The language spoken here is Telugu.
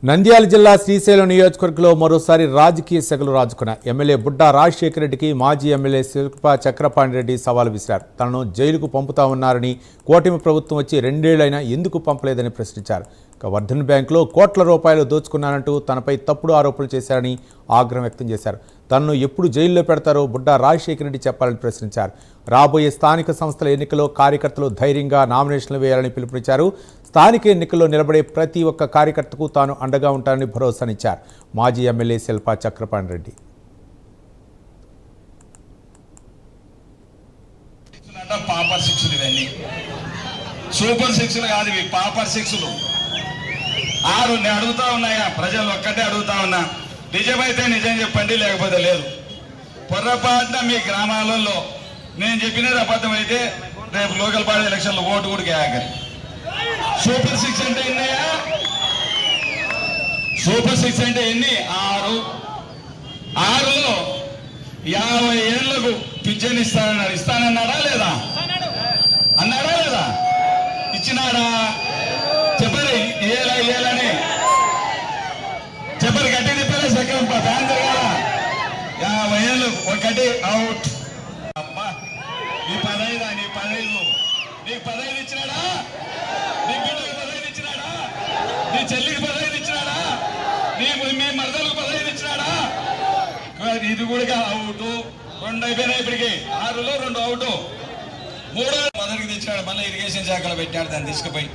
నంద్యాల జిల్లా శ్రీశైలం నియోజకవర్గంలో మరోసారి రాజకీయ సెగలు రాజుకున్నాయి. ఎమ్మెల్యే బుడ్డా రాజశేఖర రెడ్డికి మాజీ ఎమ్మెల్యే శిల్పా చక్రపాణి రెడ్డి సవాల్ విసిరారు. తనను జైలుకు పంపుతా ఉన్నారని, కూటమి ప్రభుత్వం వచ్చి 2 ఏళ్లైనా ఎందుకు పంపలేదని ప్రశ్నించారు. వర్ధన్ బ్యాంకులో కోట్ల రూపాయలు దోచుకున్నానంటూ తనపై తప్పుడు ఆరోపణలు చేశారని ఆగ్రహం వ్యక్తం చేశారు. తనను ఎప్పుడు జైల్లో పెడతారో బుడ్డా రాజశేఖర రెడ్డి చెప్పాలని ప్రశ్నించారు. రాబోయే స్థానిక సంస్థల ఎన్నికల్లో కార్యకర్తలు ధైర్యంగా నామినేషన్లు వేయాలని పిలుపునిచ్చారు. స్థానిక ఎన్నికల్లో నిలబడే ప్రతి ఒక్క కార్యకర్తకు తాను అండగా ఉంటానని భరోసానిచ్చారు మాజీ ఎమ్మెల్యే శిల్పా చక్రపాణి రెడ్డి. పాపర్ శిక్షలు ఇవన్నీ సూపర్ శిక్షలు కాదు, ఇవి పాపర్ శిక్షలు. నేను అడుగుతా ఉన్నాయా, ప్రజలు ఒక్కటే అడుగుతా ఉన్నా, నిజమైతే నిజం చెప్పండి, లేకపోతే లేదు. పొర్రపాటున మీ గ్రామాలలో నేను చెప్పినది అబద్ధం అయితే రేపు లోకల్ బాడీ ఎలక్షన్లో ఓటు కూడా కేయాకరి. సూపర్ 6 అంటే ఎన్నయ్యా? సూపర్ 6 అంటే ఎన్ని? 6లో 50 ఏళ్లకు పింఛన్ ఇస్తానన్నాడు. ఇస్తానన్నాడా లేదా? అన్నాడా లేదా? ఇచ్చినాడా? చెప్పరు ఏలని చెప్పరు, గట్టి తిప్పాలి. సెకండ్ ఫ్యాన్ తిరగాల. 50 ఏళ్ళు ఒకటి అవుట్. అమ్మా నీ 15 నీకు 15 ఇచ్చినాడా? నీ బిడ్డకు 15 ఇచ్చినాడా? నీ చెల్లికి 15 ఇచ్చినాడా? మీ మరదలకు 15 ఇచ్చినాడా? ఇది కూడా అవుట్. 2 అయిపోయినాయి ఇప్పటికి. 6లో 2 అవుట్. 3 మొదటికి తెచ్చినాడు. మళ్ళీ ఇరిగేషన్ శాఖలో పెట్టాడు, దాన్ని తీసుకుపోయి